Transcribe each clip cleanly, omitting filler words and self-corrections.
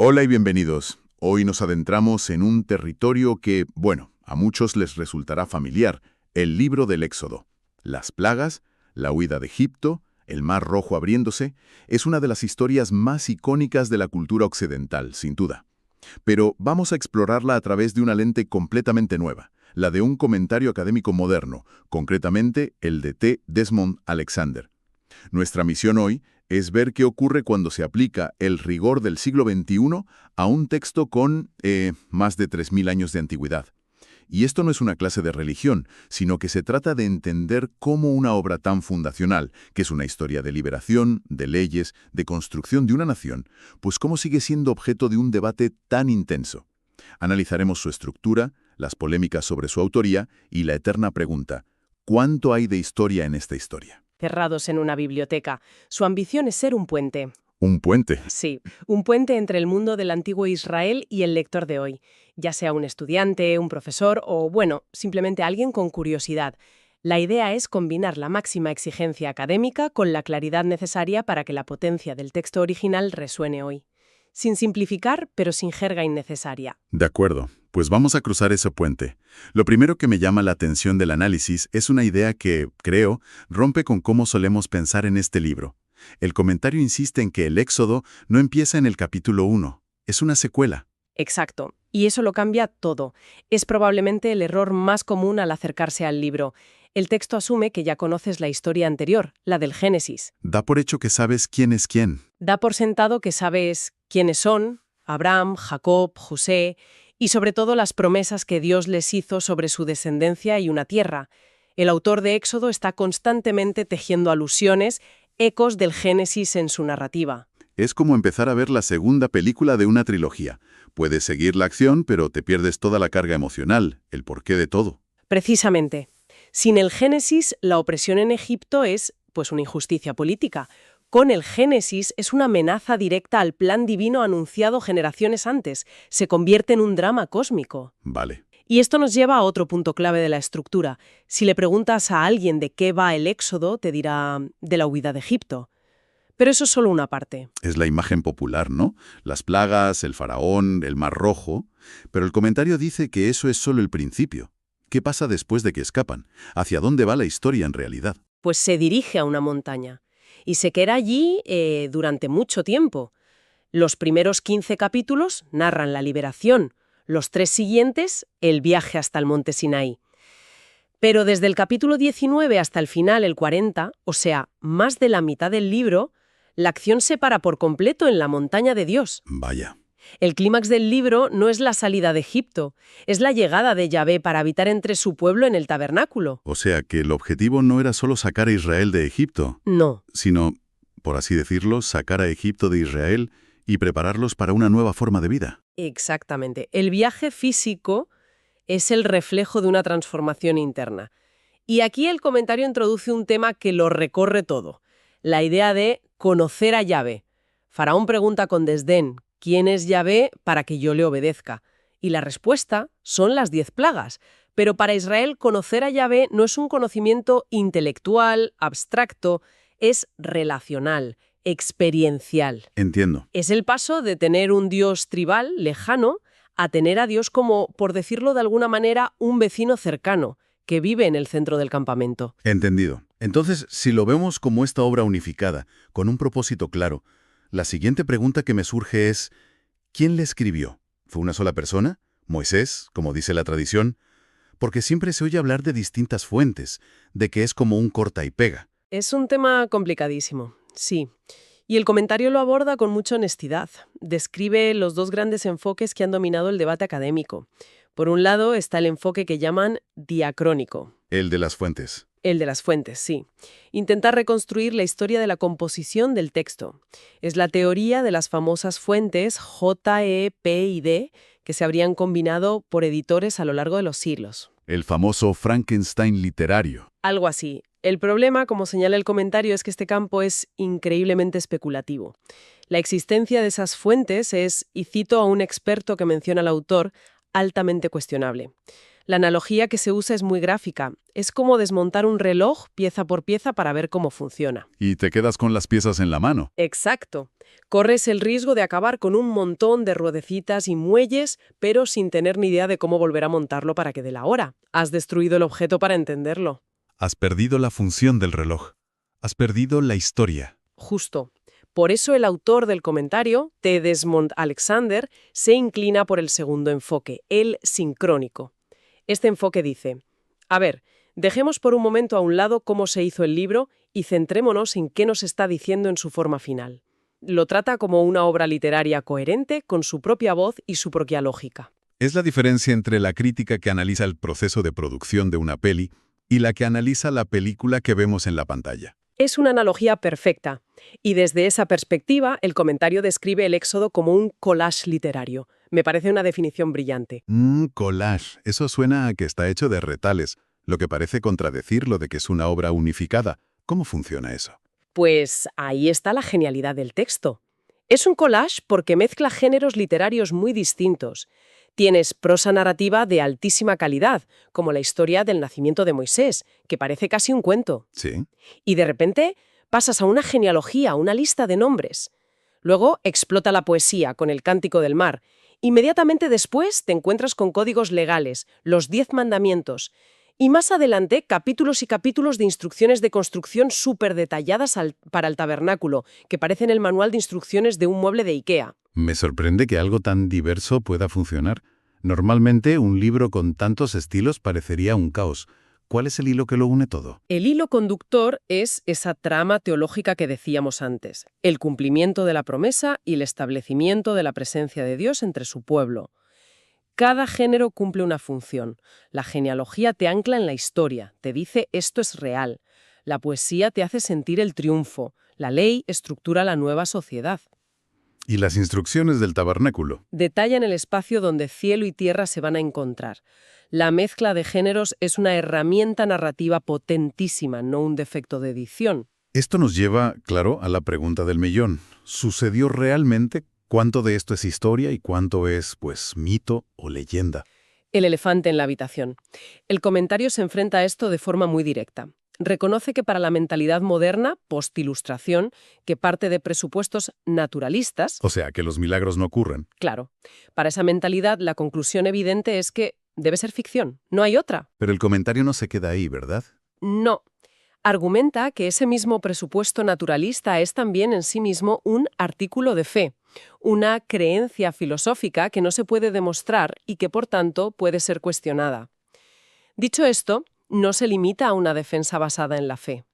Hola y bienvenidos. Hoy nos adentramos en un territorio que, bueno, a muchos les resultará familiar, el libro del Éxodo. Las plagas, la huida de Egipto, el Mar Rojo abriéndose, es una de las historias más icónicas de la cultura occidental, sin duda. Pero vamos a explorarla a través de una lente completamente nueva, la de un comentario académico moderno, concretamente el de T. Desmond Alexander. Nuestra misión hoy es ver qué ocurre cuando se aplica el rigor del siglo XXI a un texto con más de 3.000 años de antigüedad. Y esto no es una clase de religión, sino que se trata de entender cómo una obra tan fundacional, que es una historia de liberación, de leyes, de construcción de una nación, pues cómo sigue siendo objeto de un debate tan intenso. Analizaremos su estructura, las polémicas sobre su autoría y la eterna pregunta: ¿cuánto hay de historia en esta historia? Cerrados en una biblioteca. Su ambición es ser un puente. Un puente. Sí, un puente entre el mundo del antiguo Israel y el lector de hoy, ya sea un estudiante, un profesor o, bueno, simplemente alguien con curiosidad. La idea es combinar la máxima exigencia académica con la claridad necesaria para que la potencia del texto original resuene hoy. Sin simplificar, pero sin jerga innecesaria. De acuerdo, pues vamos a cruzar ese puente. Lo primero que me llama la atención del análisis es una idea que, creo, rompe con cómo solemos pensar en este libro. El comentario insiste en que el Éxodo no empieza en el capítulo 1, es una secuela. Exacto. Y eso lo cambia todo. Es probablemente el error más común al acercarse al libro. El texto asume que ya conoces la historia anterior, la del Génesis. Da por hecho que sabes quién es quién. Da por sentado que sabes quiénes son Abraham, Jacob, José y sobre todo las promesas que Dios les hizo sobre su descendencia y una tierra. El autor de Éxodo está constantemente tejiendo alusiones, ecos del Génesis en su narrativa. Es como empezar a ver la segunda película de una trilogía. Puedes seguir la acción, pero te pierdes toda la carga emocional, el porqué de todo. Precisamente. Sin el Génesis, la opresión en Egipto es, pues, una injusticia política. Con el Génesis es una amenaza directa al plan divino anunciado generaciones antes. Se convierte en un drama cósmico. Vale. Y esto nos lleva a otro punto clave de la estructura. Si le preguntas a alguien de qué va el Éxodo, te dirá de la huida de Egipto. Pero eso es solo una parte. Es la imagen popular, ¿no? Las plagas, el faraón, el mar rojo. Pero el comentario dice que eso es solo el principio. ¿Qué pasa después de que escapan? ¿Hacia dónde va la historia en realidad? Pues se dirige a una montaña y se queda allí durante mucho tiempo. Los primeros 15 capítulos narran la liberación, los 3 siguientes, el viaje hasta el monte Sinaí. Pero desde el capítulo 19 hasta el final, el 40, o sea, más de la mitad del libro, la acción se para por completo en la montaña de Dios. Vaya. El clímax del libro no es la salida de Egipto, es la llegada de Yahvé para habitar entre su pueblo en el tabernáculo. O sea que el objetivo no era solo sacar a Israel de Egipto, No. sino, por así decirlo, sacar a Egipto de Israel y prepararlos para una nueva forma de vida. Exactamente. El viaje físico es el reflejo de una transformación interna. Y aquí el comentario introduce un tema que lo recorre todo, la idea de conocer a Yahvé. Faraón pregunta con desdén, ¿quién es Yahvé para que yo le obedezca? Y la respuesta son las 10 plagas. Pero para Israel conocer a Yahvé no es un conocimiento intelectual, abstracto, es relacional, experiencial. Entiendo. Es el paso de tener un Dios tribal, lejano, a tener a Dios como, por decirlo de alguna manera, un vecino cercano, que vive en el centro del campamento. Entendido. Entonces, si lo vemos como esta obra unificada, con un propósito claro, la siguiente pregunta que me surge es: ¿quién le escribió? ¿Fue una sola persona? ¿Moisés, como dice la tradición? Porque siempre se oye hablar de distintas fuentes, de que es como un corta y pega. Es un tema complicadísimo, sí. Y el comentario lo aborda con mucha honestidad. Describe los dos grandes enfoques que han dominado el debate académico. Por un lado está el enfoque que llaman diacrónico. El de las fuentes. El de las fuentes, sí. Intentar reconstruir la historia de la composición del texto. Es la teoría de las famosas fuentes J, E, P y D que se habrían combinado por editores a lo largo de los siglos. El famoso Frankenstein literario. Algo así. El problema, como señala el comentario, es que este campo es increíblemente especulativo. La existencia de esas fuentes es, y cito a un experto que menciona al autor, altamente cuestionable. La analogía que se usa es muy gráfica. Es como desmontar un reloj pieza por pieza para ver cómo funciona. Y te quedas con las piezas en la mano. Exacto. Corres el riesgo de acabar con un montón de ruedecitas y muelles, pero sin tener ni idea de cómo volver a montarlo para que dé la hora. Has destruido el objeto para entenderlo. Has perdido la función del reloj. Has perdido la historia. Justo. Por eso el autor del comentario, T. Desmond Alexander, se inclina por el segundo enfoque, el sincrónico. Este enfoque dice, a ver, dejemos por un momento a un lado cómo se hizo el libro y centrémonos en qué nos está diciendo en su forma final. Lo trata como una obra literaria coherente con su propia voz y su propia lógica. Es la diferencia entre la crítica que analiza el proceso de producción de una peli y la que analiza la película que vemos en la pantalla. Es una analogía perfecta, y desde esa perspectiva el comentario describe el Éxodo como un collage literario. Me parece una definición brillante. Collage. Eso suena a que está hecho de retales, lo que parece contradecir lo de que es una obra unificada. ¿Cómo funciona eso? Pues ahí está la genialidad del texto. Es un collage porque mezcla géneros literarios muy distintos. Tienes prosa narrativa de altísima calidad, como la historia del nacimiento de Moisés, que parece casi un cuento. Sí. Y de repente pasas a una genealogía, una lista de nombres. Luego explota la poesía con el Cántico del Mar. Inmediatamente después te encuentras con códigos legales, los 10 mandamientos. Y más adelante, capítulos y capítulos de instrucciones de construcción súper detalladas para el tabernáculo, que parecen el manual de instrucciones de un mueble de IKEA. Me sorprende que algo tan diverso pueda funcionar. Normalmente, un libro con tantos estilos parecería un caos. ¿Cuál es el hilo que lo une todo? El hilo conductor es esa trama teológica que decíamos antes, el cumplimiento de la promesa y el establecimiento de la presencia de Dios entre su pueblo. Cada género cumple una función. La genealogía te ancla en la historia, te dice esto es real. La poesía te hace sentir el triunfo. La ley estructura la nueva sociedad. Y las instrucciones del tabernáculo. Detallan el espacio donde cielo y tierra se van a encontrar. La mezcla de géneros es una herramienta narrativa potentísima, no un defecto de edición. Esto nos lleva, claro, a la pregunta del millón. ¿Sucedió realmente? ¿Cuánto de esto es historia y cuánto es, pues, mito o leyenda? El elefante en la habitación. El comentario se enfrenta a esto de forma muy directa. Reconoce que para la mentalidad moderna, post-ilustración, que parte de presupuestos naturalistas, O sea, que los milagros no ocurren. claro, para esa mentalidad la conclusión evidente es que debe ser ficción, no hay otra. Pero el comentario no se queda ahí, ¿verdad? No. Argumenta que ese mismo presupuesto naturalista es también en sí mismo un artículo de fe, una creencia filosófica que no se puede demostrar y que por tanto puede ser cuestionada. Dicho esto, no se limita a una defensa basada en la fe.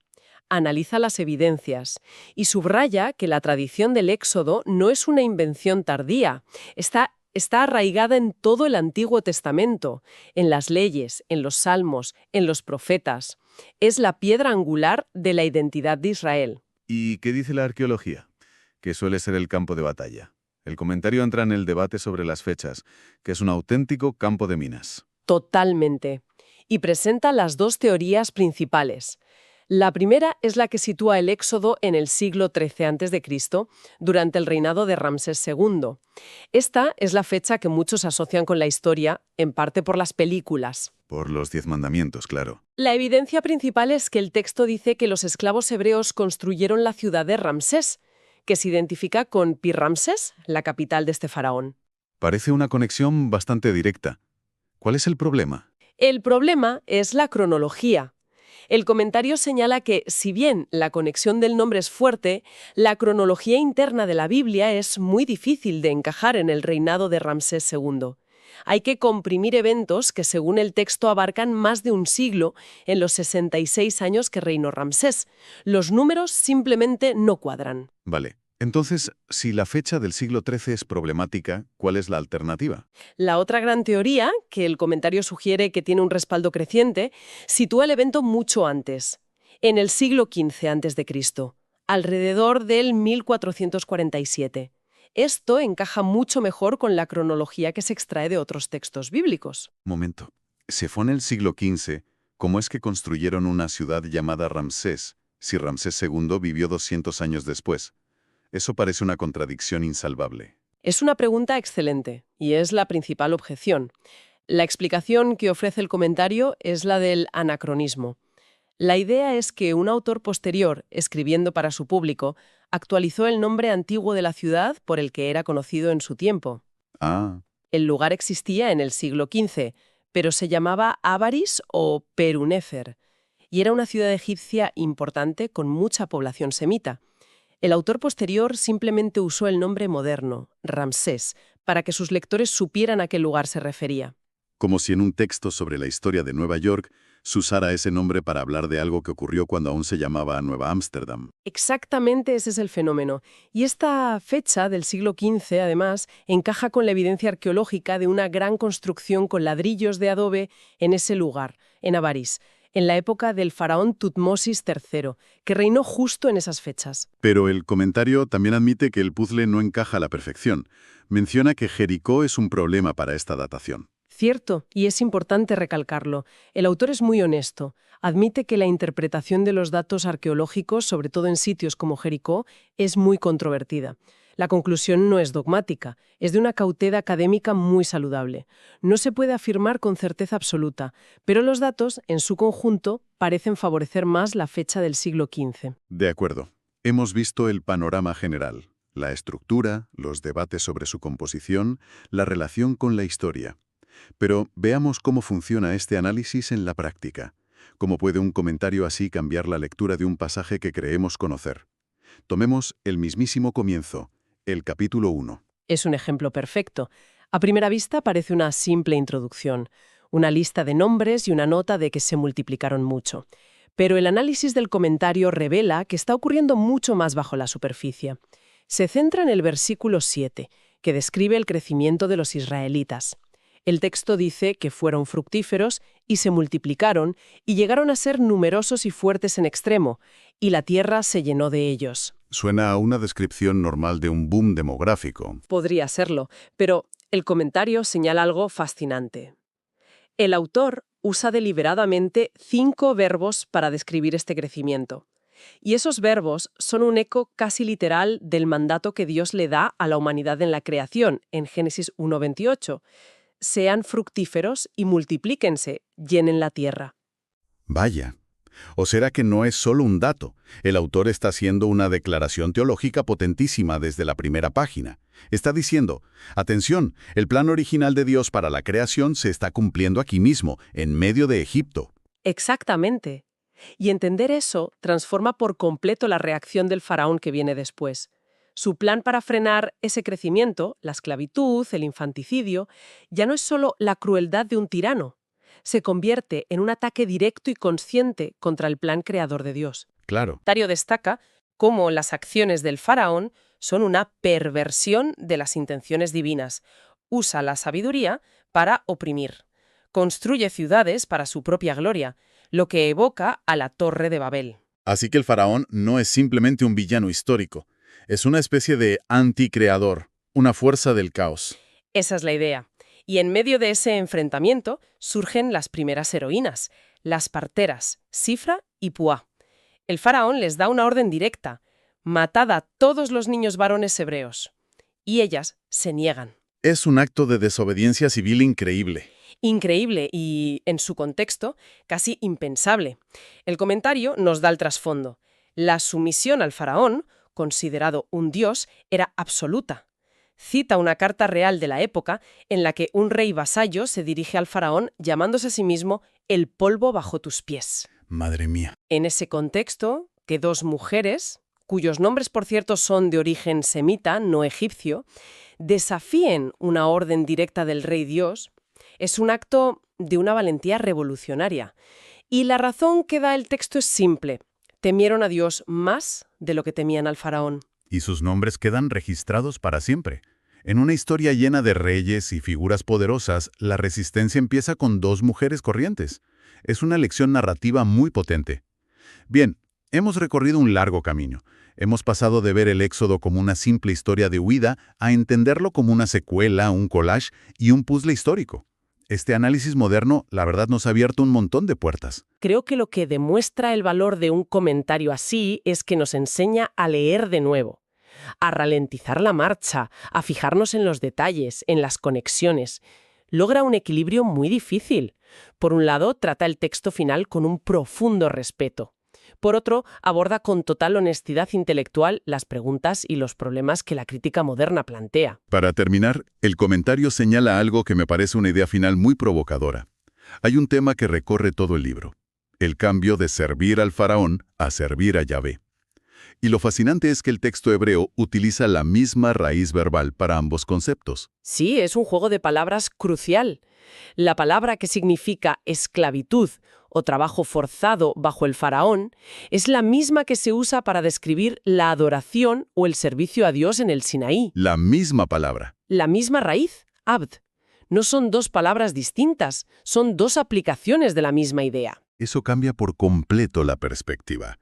Analiza las evidencias y subraya que la tradición del Éxodo no es una invención tardía, está arraigada en todo el Antiguo Testamento, en las leyes, en los salmos, en los profetas. Es la piedra angular de la identidad de Israel. ¿Y qué dice la arqueología? Que suele ser el campo de batalla. El comentario entra en el debate sobre las fechas, que es un auténtico campo de minas. Totalmente. Y presenta las dos teorías principales. La primera es la que sitúa el Éxodo en el siglo XIII a.C., durante el reinado de Ramsés II. Esta es la fecha que muchos asocian con la historia, en parte por las películas. Por los 10 mandamientos, claro. La evidencia principal es que el texto dice que los esclavos hebreos construyeron la ciudad de Ramsés, que se identifica con Pi-Ramsés, la capital de este faraón. Parece una conexión bastante directa. ¿Cuál es el problema? El problema es la cronología. El comentario señala que, si bien la conexión del nombre es fuerte, la cronología interna de la Biblia es muy difícil de encajar en el reinado de Ramsés II. Hay que comprimir eventos que, según el texto, abarcan más de un siglo en los 66 años que reinó Ramsés. Los números simplemente no cuadran. Vale. Entonces, si la fecha del siglo XIII es problemática, ¿cuál es la alternativa? La otra gran teoría, que el comentario sugiere que tiene un respaldo creciente, sitúa el evento mucho antes, en el siglo XV a.C., alrededor del 1447. Esto encaja mucho mejor con la cronología que se extrae de otros textos bíblicos. Momento. Se fue en el siglo XV. ¿Cómo es que construyeron una ciudad llamada Ramsés, si Ramsés II vivió 200 años después? Eso parece una contradicción insalvable. Es una pregunta excelente, y es la principal objeción. La explicación que ofrece el comentario es la del anacronismo. La idea es que un autor posterior, escribiendo para su público, actualizó el nombre antiguo de la ciudad por el que era conocido en su tiempo. Ah, El lugar existía en el siglo XV, pero se llamaba Avaris o Perunéfer, y era una ciudad egipcia importante con mucha población semita. El autor posterior simplemente usó el nombre moderno, Ramsés, para que sus lectores supieran a qué lugar se refería. como si en un texto sobre la historia de Nueva York se usara ese nombre para hablar de algo que ocurrió cuando aún se llamaba Nueva Ámsterdam. Exactamente ese es el fenómeno. Y esta fecha del siglo XV, además, encaja con la evidencia arqueológica de una gran construcción con ladrillos de adobe en ese lugar, en Avaris, en la época del faraón Tutmosis III, que reinó justo en esas fechas. Pero el comentario también admite que el puzzle no encaja a la perfección. Menciona que Jericó es un problema para esta datación. Cierto, y es importante recalcarlo. El autor es muy honesto. Admite que la interpretación de los datos arqueológicos, sobre todo en sitios como Jericó, es muy controvertida. La conclusión no es dogmática, es de una cautela académica muy saludable. No se puede afirmar con certeza absoluta, pero los datos, en su conjunto, parecen favorecer más la fecha del siglo XV. De acuerdo. Hemos visto el panorama general, la estructura, los debates sobre su composición, la relación con la historia. Pero veamos cómo funciona este análisis en la práctica. ¿Cómo puede un comentario así cambiar la lectura de un pasaje que creemos conocer? Tomemos el mismísimo comienzo, el capítulo 1. Es un ejemplo perfecto. A primera vista parece una simple introducción, una lista de nombres y una nota de que se multiplicaron mucho. Pero el análisis del comentario revela que está ocurriendo mucho más bajo la superficie. Se centra en el versículo 7, que describe el crecimiento de los israelitas. El texto dice que fueron fructíferos y se multiplicaron y llegaron a ser numerosos y fuertes en extremo, y la tierra se llenó de ellos. Suena a una descripción normal de un boom demográfico. Podría serlo, pero el comentario señala algo fascinante. El autor usa deliberadamente 5 verbos para describir este crecimiento. Y esos verbos son un eco casi literal del mandato que Dios le da a la humanidad en la creación, en Génesis 1:28. Sean fructíferos y multiplíquense, llenen la tierra. Vaya. ¿O será que no es solo un dato? El autor está haciendo una declaración teológica potentísima desde la primera página. Está diciendo, atención, el plan original de Dios para la creación se está cumpliendo aquí mismo, en medio de Egipto. Exactamente. Y entender eso transforma por completo la reacción del faraón que viene después. Su plan para frenar ese crecimiento, la esclavitud, el infanticidio, ya no es solo la crueldad de un tirano. Se convierte en un ataque directo y consciente contra el plan creador de Dios. Claro. Tario destaca cómo las acciones del faraón son una perversión de las intenciones divinas. Usa la sabiduría para oprimir. Construye ciudades para su propia gloria, lo que evoca a la Torre de Babel. Así que el faraón no es simplemente un villano histórico. Es una especie de anticreador, una fuerza del caos. Esa es la idea. Y en medio de ese enfrentamiento surgen las primeras heroínas, las parteras, Sifra y Puá. El faraón les da una orden directa: matad a todos los niños varones hebreos. Y ellas se niegan. Es un acto de desobediencia civil increíble. Increíble y, en su contexto, casi impensable. El comentario nos da el trasfondo. La sumisión al faraón, considerado un dios, era absoluta. Cita una carta real de la época en la que un rey vasallo se dirige al faraón llamándose a sí mismo el polvo bajo tus pies. Madre mía. En ese contexto, que 2 mujeres, cuyos nombres por cierto son de origen semita, no egipcio, desafíen una orden directa del rey Dios, es un acto de una valentía revolucionaria. Y la razón que da el texto es simple: temieron a Dios más de lo que temían al faraón. Y sus nombres quedan registrados para siempre. En una historia llena de reyes y figuras poderosas, la resistencia empieza con 2 mujeres corrientes. Es una lección narrativa muy potente. Bien, hemos recorrido un largo camino. Hemos pasado de ver el Éxodo como una simple historia de huida a entenderlo como una secuela, un collage y un puzzle histórico. Este análisis moderno, la verdad, nos ha abierto un montón de puertas. Creo que lo que demuestra el valor de un comentario así es que nos enseña a leer de nuevo, a ralentizar la marcha, a fijarnos en los detalles, en las conexiones. logra un equilibrio muy difícil. Por un lado, trata el texto final con un profundo respeto. Por otro, aborda con total honestidad intelectual las preguntas y los problemas que la crítica moderna plantea. Para terminar, el comentario señala algo que me parece una idea final muy provocadora. Hay un tema que recorre todo el libro: el cambio de servir al faraón a servir a Yahvé. Y lo fascinante es que el texto hebreo utiliza la misma raíz verbal para ambos conceptos. Sí, es un juego de palabras crucial. La palabra que significa esclavitud o trabajo forzado bajo el faraón es la misma que se usa para describir la adoración o el servicio a Dios en el Sinaí. La misma palabra. La misma raíz, abd. No son dos palabras distintas, son dos aplicaciones de la misma idea. Eso cambia por completo la perspectiva.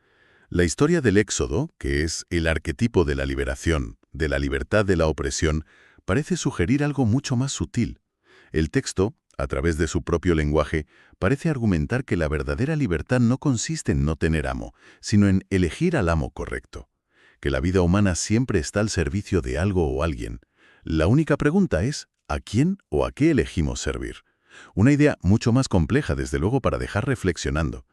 La historia del Éxodo, que es el arquetipo de la liberación, de la libertad de la opresión, parece sugerir algo mucho más sutil. El texto, a través de su propio lenguaje, parece argumentar que la verdadera libertad no consiste en no tener amo, sino en elegir al amo correcto. Que la vida humana siempre está al servicio de algo o alguien. La única pregunta es, ¿a quién o a qué elegimos servir? Una idea mucho más compleja, desde luego, para dejar reflexionando.